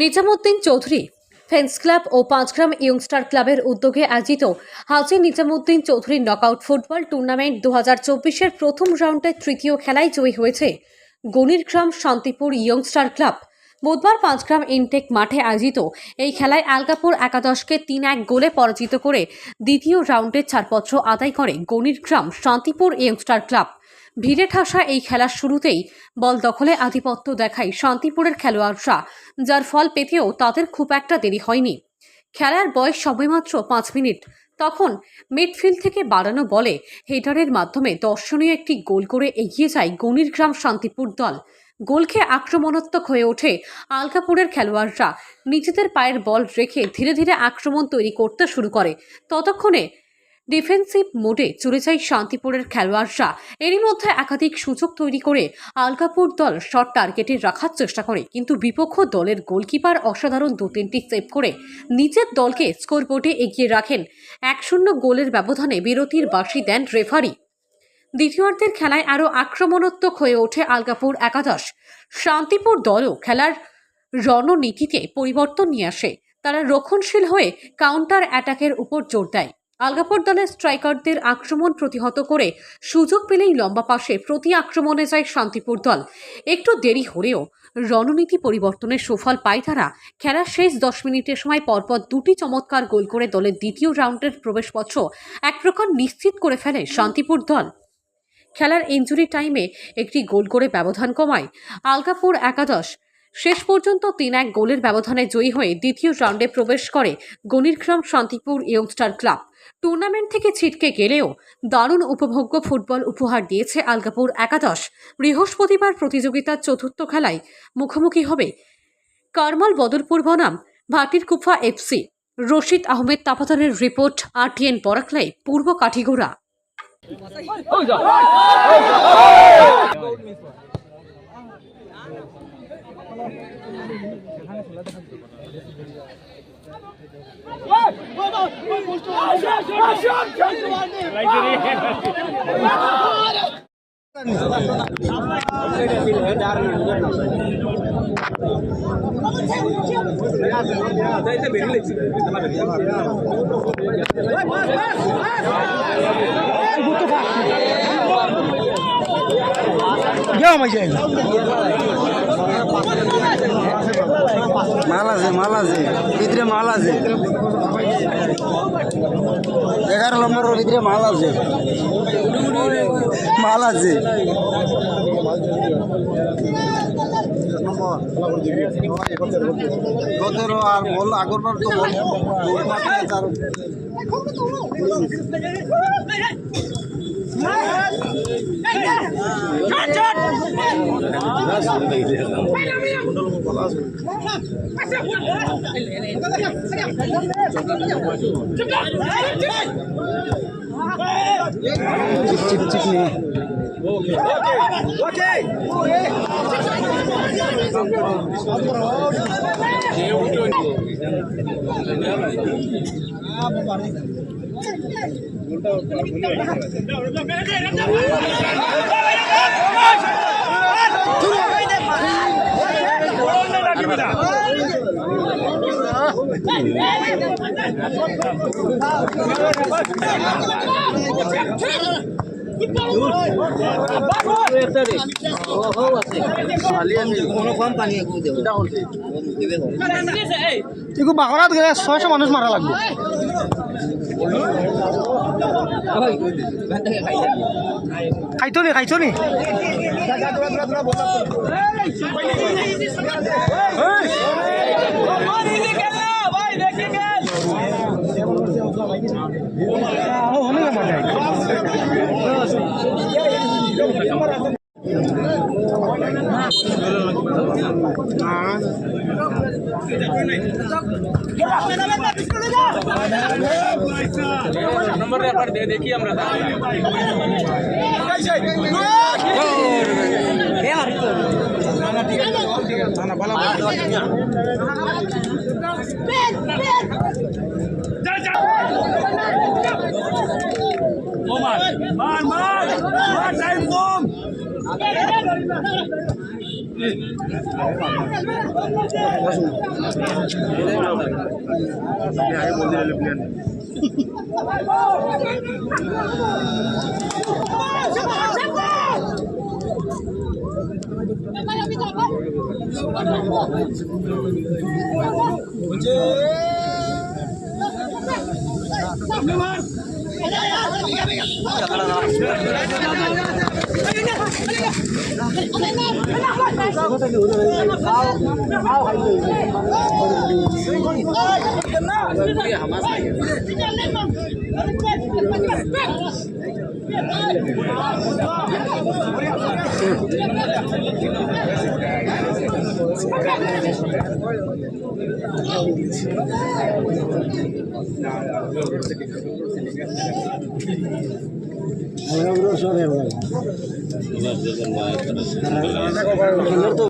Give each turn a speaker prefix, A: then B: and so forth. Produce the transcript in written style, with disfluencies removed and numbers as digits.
A: Nizamuddin Chowdhury fans club ও Panchgram youngster ক্লাবের উদ্যোগে আয়োজিত Haji Nizamuddin Chowdhury knockout football tournament 2024-এর প্রথম রাউন্ডের তৃতীয় খেলায় জয়ী হয়েছে গণিরগ্রাম শান্তিপুর ইয়ংস্টার ক্লাব। বুধবার পাঁচগ্রাম ইনটেক মাঠে আয়োজিত এই খেলায় আলগাপুর একাদশকে 3-1 গোলে পরাজিত করে দ্বিতীয় রাউন্ডের ছাড়পত্র আদায় করে গণিরগ্রাম শান্তিপুর ইয়ংস্টার ক্লাব। ভিড়ে ঠাসা এই খেলার শুরুতেই বল দখলে আধিপত্য দেখায় শান্তিপুরের খেলোয়াড়রা, যার ফল পেতেও তাদের খুব একটা দেরি হয়নি। খেলার বয়স সবেমাত্র 5 মিনিট। তখন মিডফিল্ড থেকে বাড়ানো বলে হেডারের মাধ্যমে দর্শনীয় একটি গোল করে এগিয়ে যায় গণিরগ্রাম শান্তিপুর দল। গোল খেয়ে আক্রমণাত্মক হয়ে ওঠে আলগাপুরের খেলোয়াড়রা। নিজেদের পায়ের বল রেখে ধীরে ধীরে আক্রমণ তৈরি করতে শুরু করে। ততক্ষণে ডিফেন্সিভ মোডে চলে যায় শান্তিপুরের খেলোয়াড়রা। এরই মধ্যে একাধিক সুযোগ তৈরি করে আলগাপুর দল শট টার্গেটে রাখার চেষ্টা করে, কিন্তু বিপক্ষ দলের গোলকিপার অসাধারণ 2-3টি সেভ করে নিজের দলকে স্কোরবোর্ডে এগিয়ে রাখেন। 1-0 গোলের ব্যবধানে বিরতির বাঁশি দেন রেফারি। দ্বিতীয়ার্ধের খেলায় আরও আক্রমণাত্মক হয়ে ওঠে আলগাপুর একাদশ। শান্তিপুর দলও খেলার রণনীতিতে পরিবর্তন নিয়ে আসে। তারা রক্ষণশীল হয়ে কাউন্টার অ্যাটাকের উপর জোর দেয়। আলগাপুর দলের স্ট্রাইকারদের আক্রমণ প্রতিহত করে সুযোগ পেলেই লম্বা পাশে প্রতি আক্রমণে যায় শান্তিপুর দল। একটু দেরি হলেও রণনীতি পরিবর্তনের সুফল পায় তারা। খেলার শেষ 10 মিনিটের সময় পরপর 2টি চমৎকার গোল করে দলের দ্বিতীয় রাউন্ডের প্রবেশপত্র এক প্রকার নিশ্চিত করে ফেলে শান্তিপুর দল। খেলার ইনজুরি টাইমে একটি গোল করে ব্যবধান কমায় আলগাপুর একাদশ। শেষ পর্যন্ত 3-1 গোলের ব্যবধানে জয়ী হয়ে দ্বিতীয় রাউন্ডে প্রবেশ করে গণিরগ্রাম শান্তিপুর ইয়ংস্টার ক্লাব। টুর্নামেন্ট থেকে ছিটকে গেলেও দারুণ উপভোগ্য ফুটবল উপহার দিয়েছে আলগাপুর একাদশ। বৃহস্পতিবার প্রতিযোগিতার চতুর্থ খেলায় মুখোমুখি হবে কারমাল বদরপুর বনাম ভাটিরকুফা এফসি। রশিদ আহমেদ তাপাতারের রিপোর্ট, RTN বরাকলাই, পূর্ব কাঠিগোড়া।
B: মাল আছে ভিতরে মাল আছে 11 নম্বরের ভিতরে মাল আছে আর বল আগরবার তো বাগরাত গেলে 600 মানুষ মারা লাগবে। খাইছো নি
C: नंबर देखिए আমরা টাইম কম
B: সব